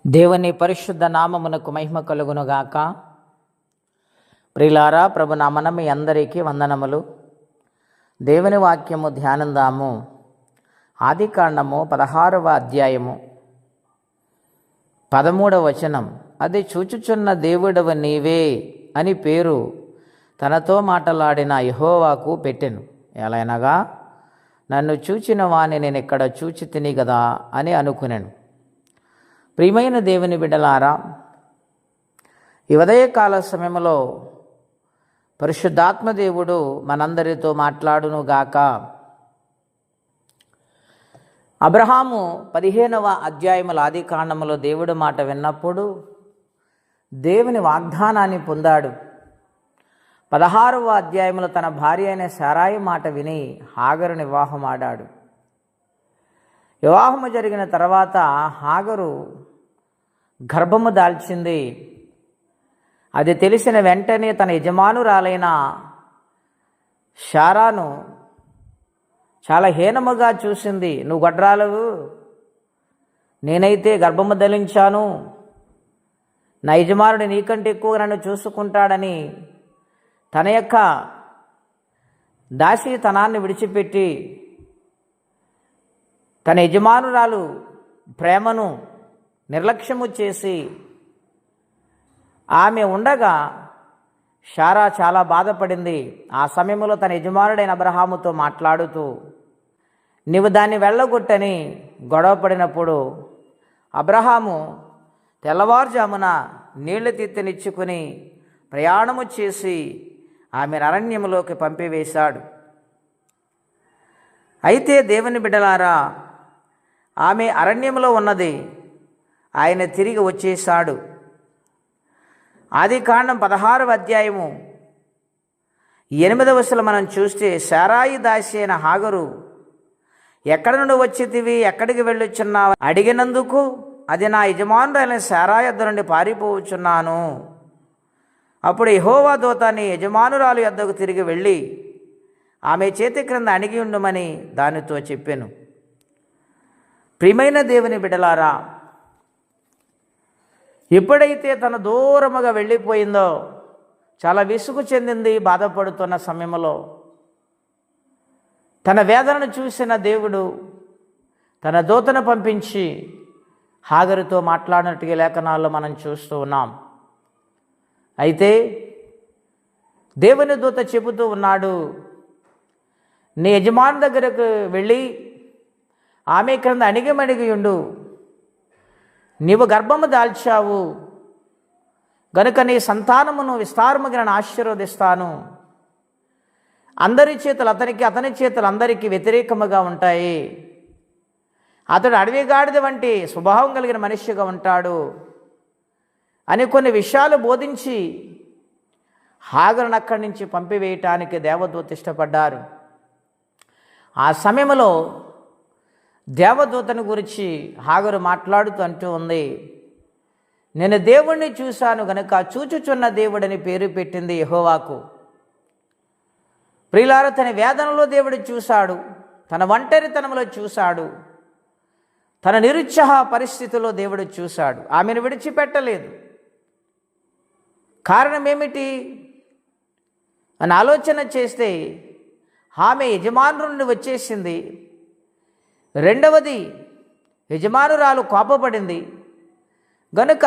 దేవుని పరిశుద్ధ నామమునకు మహిమ కలుగునుగాక. ప్రియులారా, ప్రభు నామన మీ అందరికీ వందనములు. దేవుని వాక్యము ధ్యానందాము. ఆదికాండము 16వ అధ్యాయము 13వ వచనం. అది చూచుచున్న దేవుడవ నీవే అని పేరు తనతో మాటలాడిన యెహోవాకు పెట్టెను. ఎలైనగా నన్ను చూచిన వాని నేను ఇక్కడ చూచి తిని గదా అని అనుకునేను. ప్రియమైన దేవుని బిడ్డలారా, ఈ ఉదయకాల సమయంలో పరిశుద్ధాత్మ దేవుడు మనందరితో మాట్లాడునుగాక. అబ్రహాము 15వ అధ్యాయముల ఆదికాండములో దేవుడి మాట విన్నప్పుడు దేవుని వాగ్దానాన్ని పొందాడు. 16వ అధ్యాయంలో తన భార్య అయిన శారాయి మాట విని హాగరుని వివాహం ఆడాడు. వివాహము జరిగిన తర్వాత హాగరు గర్భము దాల్చింది. అది తెలిసిన వెంటనే తన యజమానురాలైన శారాను చాలా హీనముగా చూసింది. నువ్వు గొడ్రాలవు, నేనైతే గర్భము ధరించాను, నా యజమానుడు నీకంటే ఎక్కువ నన్ను చూసుకుంటాడని తన యొక్క దాసీతనాన్ని విడిచిపెట్టి తన యజమానురాలు ప్రేమను నిర్లక్ష్యము చేసి ఆమె ఉండగా శారా చాలా బాధపడింది. ఆ సమయంలో తన యజమానుడైన అబ్రహాముతో మాట్లాడుతూ నీవు దాన్ని వెళ్ళగొట్టని గొడవపడినప్పుడు అబ్రహాము తెల్లవారుజామున నీళ్లు తిత్తనిచ్చుకుని ప్రయాణము చేసి ఆమెను అరణ్యములోకి పంపివేశాడు. అయితే దేవుని బిడ్డలారా, ఆమె అరణ్యంలో ఉన్నది, ఆయన తిరిగి వచ్చేశాడు. ఆదికాండం 16వ అధ్యాయము 8వ వచనం మనం చూస్తే, శారాయి దాసి అయిన హాగరు ఎక్కడ నుండి వచ్చితివి, ఎక్కడికి వెళ్ళొచ్చున్నావు అడిగినందుకు అది నా యజమానురైన శారాయి యొద్ద నుండి పారిపోవచ్చున్నాను. అప్పుడు యెహోవా దూత నీ యజమానురాలు యొద్దకు తిరిగి వెళ్ళి ఆమె చేతి క్రింద అణిగి ఉండమని దానితో చెప్పాను. ప్రియమైన దేవుని బిడ్డలారా, ఎప్పుడైతే తన దూరముగా వెళ్ళిపోయిందో చాలా విసుగు చెందింది. బాధపడుతున్న సమయంలో తన వేదనను చూసిన దేవుడు తన దూతను పంపించి హాగరుతో మాట్లాడినట్టుగా లేఖనాల్లో మనం చూస్తూ ఉన్నాం. అయితే దేవుని దూత చెబుతూ ఉన్నాడు, నీ యజమాని దగ్గరకు వెళ్ళి ఆమె క్రింద అణిగిమణిగి ఉండు, నీవు గర్భము దాల్చావు గనుక నీ సంతానమును విస్తారముగా నేను ఆశీర్వదిస్తాను. అందరి చేతులు అతనికి, అతని చేతులు అందరికీ వ్యతిరేకముగా ఉంటాయి. అతడు అడవిగాడిద వంటి స్వభావం కలిగిన మనిషిగా ఉంటాడు అని కొన్ని విషయాలు బోధించి హాగరును అక్కడి నుంచి పంపివేయటానికి దేవదూత ఇష్టపడ్డారు. ఆ సమయంలో దేవదూతను గురించి హాగరు మాట్లాడుతూ అంటూ ఉంది, నేను దేవుణ్ణి చూశాను గనుక చూచుచున్న దేవుడని పేరు పెట్టింది యెహోవాకు. ప్రియులారా, తన వేదనలో దేవుడు చూశాడు, తన ఒంటరితనంలో చూశాడు, తన నిరుత్సాహ పరిస్థితిలో దేవుడు చూశాడు. ఆమెను విడిచిపెట్టలేదు. కారణం ఏమిటి అని ఆలోచన చేస్తే ఆమె యజమానుల నుండి వచ్చేసింది. రెండవది, యజమానురాలు కోపపడింది గనుక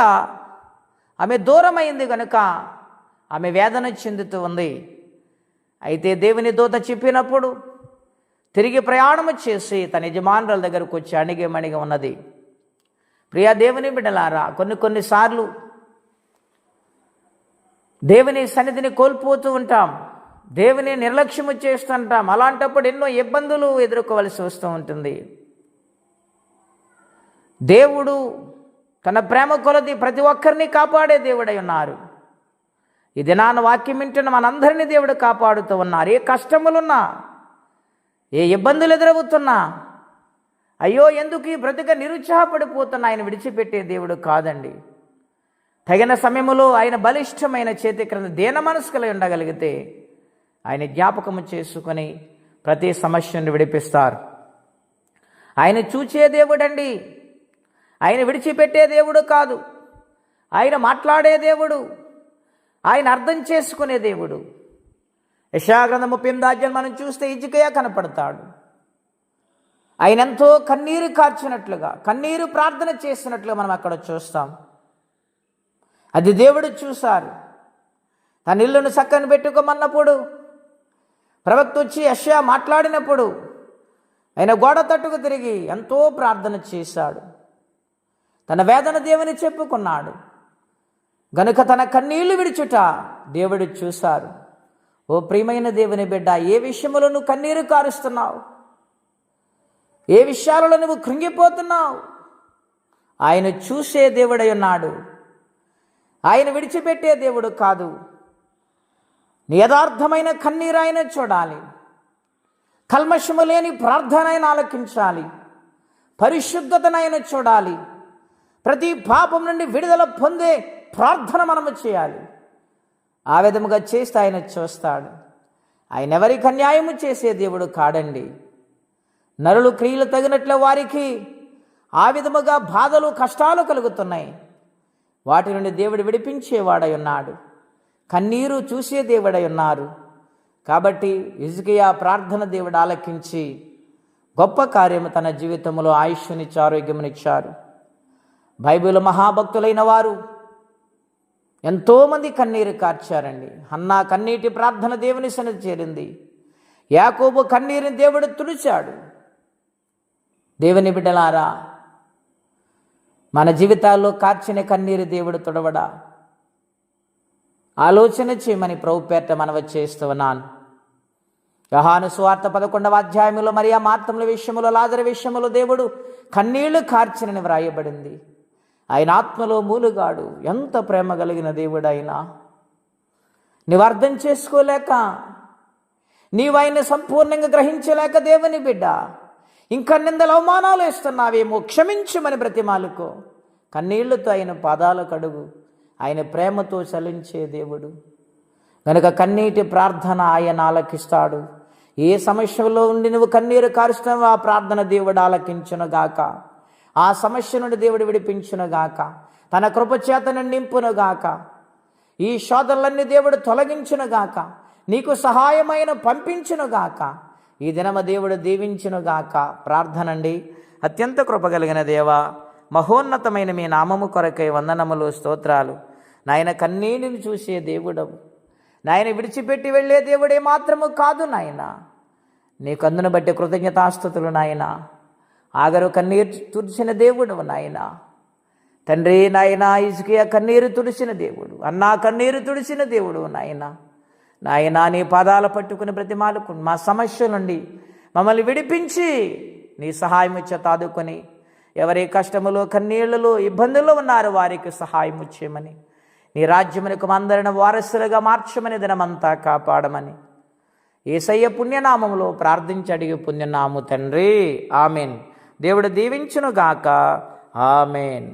ఆమె దూరమైంది గనుక ఆమె వేదన చెందుతూ ఉంది. అయితే దేవుని దూత చెప్పినప్పుడు తిరిగి ప్రయాణము చేసి తన యజమానురాల దగ్గరకు వచ్చి అణిగిమణిగి ఉన్నది. ప్రియా దేవుని బిడ్డలారా, కొన్నిసార్లు దేవుని సన్నిధిని కోల్పోతూ ఉంటాం, దేవుని నిర్లక్ష్యము చేస్తుంటాం. అలాంటప్పుడు ఎన్నో ఇబ్బందులు ఎదుర్కోవలసి వస్తూ ఉంటుంది. దేవుడు తన ప్రేమ కొలది ప్రతి ఒక్కరిని కాపాడే దేవుడై ఉన్నారు. ఈ దినాన వాక్యం వింటున్న మనందరినీ దేవుడు కాపాడుతూ ఉన్నారు. ఏ కష్టములున్నా, ఏ ఇబ్బందులు ఎదురవుతున్నా, అయ్యో ఎందుకు ఈ బ్రతుక నిరుత్సాహపడిపోతున్నా ఆయన విడిచిపెట్టే దేవుడు కాదండి. తగిన సమయంలో ఆయన బలిష్టమైన చేతి క్రింద దీన మనస్కులై ఉండగలిగితే ఆయన జ్ఞాపకము చేసుకొని ప్రతి సమస్యను విడిపిస్తారు. ఆయన చూచే దేవుడండి. ఆయన విడిచిపెట్టే దేవుడు కాదు, ఆయన మాట్లాడే దేవుడు, ఆయన అర్థం చేసుకునే దేవుడు. యెషయా గ్రంథం 38వ అధ్యాయం మనం చూస్తే హిజ్కియా కనపడతాడు. ఆయన ఎంతో కన్నీరు కార్చినట్లుగా, కన్నీరు ప్రార్థన చేసినట్లుగా మనం అక్కడ చూస్తాం. అది దేవుడు చూశారు. తన ఇల్లును చక్కని పెట్టుకోమన్నప్పుడు, ప్రవక్త వచ్చి యెషయా మాట్లాడినప్పుడు ఆయన గోడ తట్టుకు తిరిగి ఎంతో ప్రార్థన చేశాడు. తన వేదన దేవుని చెప్పుకున్నాడు గనుక తన కన్నీళ్లు విడిచుట దేవుడు చూశారు. ఓ ప్రియమైన దేవుని బిడ్డ, ఏ విషయంలో నువ్వు కన్నీరు కారుస్తున్నావు? ఏ విషయాలలో నువ్వు కృంగిపోతున్నావు? ఆయన చూసే దేవుడై ఉన్నాడు. ఆయన విడిచిపెట్టే దేవుడు కాదు. నీ యథార్థమైన కన్నీరు ఆయన చూడాలి. కల్మషము లేని ప్రార్థన ఆయన ఆలకించాలి. పరిశుద్ధతనైన చూడాలి. ప్రతి పాపం నుండి విడుదల పొందే ప్రార్థన మనము చేయాలి. ఆ విధముగా చేస్తే ఆయన చూస్తాడు. ఆయన ఎవరికి అన్యాయము చేసే దేవుడు కాడండి. నరులు క్రియలు తగినట్లే వారికి ఆ విధముగా బాధలు కష్టాలు కలుగుతున్నాయి. వాటి నుండి దేవుడు విడిపించేవాడై ఉన్నాడు. కన్నీరు చూసే దేవుడై ఉన్నారు. కాబట్టి హిజ్కియా ప్రార్థన దేవుడు ఆలకించి గొప్ప కార్యము తన జీవితంలో ఆయుష్నిచ్చి ఆరోగ్యమునిచ్చారు. బైబిల్ మహాభక్తులైన వారు ఎంతోమంది కన్నీరు కార్చారండి. హన్నా కన్నీటి ప్రార్థన దేవుని సన్నిధి చేరింది. యాకోబు కన్నీరుని దేవుడు తుడిచాడు. దేవుని బిడ్డలారా, మన జీవితాల్లో కార్చిన కన్నీరు దేవుడు తుడవడా? ఆలోచన చేయమని ప్రభు పేరిట మనవి చేస్తూ ఉన్నాను. యోహాను సువార్త 11వ అధ్యాయంలో మరియా మార్తముల విషయములో, లాజరు విషయములో దేవుడు కన్నీళ్లు కార్చినని వ్రాయబడింది. ఆయన ఆత్మలో మూలుగాడు. ఎంత ప్రేమ కలిగిన దేవుడు ఆయన! నీవు అర్థం చేసుకోలేక, నీవు ఆయన సంపూర్ణంగా గ్రహించలేక దేవుని బిడ్డ ఇంకా నిందలు అవమానాలు వేస్తున్నావేమో, క్షమించమని బ్రతిమాలుకో. కన్నీళ్లతో ఆయన పాదాల కడుగు. ఆయన ప్రేమతో చలించే దేవుడు కనుక కన్నీటి ప్రార్థన ఆయన ఆలకిస్తాడు. ఏ సమస్యలో ఉండి నువ్వు కన్నీరు కారుస్తున్నావో ఆ ప్రార్థన దేవుడు ఆలకించునుగాక. ఆ సమస్య నుండి దేవుడు విడిపించునుగాక. తన కృపచేతను నింపునుగాక. ఈ శోధనలన్నీ దేవుడు తొలగించునుగాక. నీకు సహాయమైన పంపించునుగాక. ఈ దినమ దేవుడు దీవించునుగాక. ప్రార్థనండి. అత్యంత కృపగలిగిన దేవా, మహోన్నతమైన మీ నామము కొరకై వందనములు, స్తోత్రాలు. నాయన కన్నీటిని చూసే దేవుడవు. నాయన విడిచిపెట్టి వెళ్ళే దేవుడే మాత్రము కాదు నాయన. నీకు అందును బట్టి కృతజ్ఞతాస్తుతులు నాయన. ఆగరు కన్నీరు తుడిచిన దేవుడవు నాయన. తండ్రి నాయన, హిజ్కియా కన్నీరు తుడిచిన దేవుడు, అన్నా కన్నీరు తుడిచిన దేవుడు నాయన. నాయన నీ పాదాల పట్టుకుని బ్రతిమాలుకు మా సమస్య నుండి మమ్మల్ని విడిపించి నీ సహాయం ఆదుకొని, ఎవరి కష్టములో కన్నీళ్లలో ఇబ్బందుల్లో ఉన్నారో వారికి సహాయం చేయమని, నీ రాజ్యమునకు అందరిని వారసులుగా మార్చమని, దినమంతా కాపాడమని యేసయ్య పుణ్యనామములో ప్రార్థించి అడిగి పుణ్యనాము తండ్రి. ఆమెన్. దేవుడు దీవించునుగాక. ఆమెన్.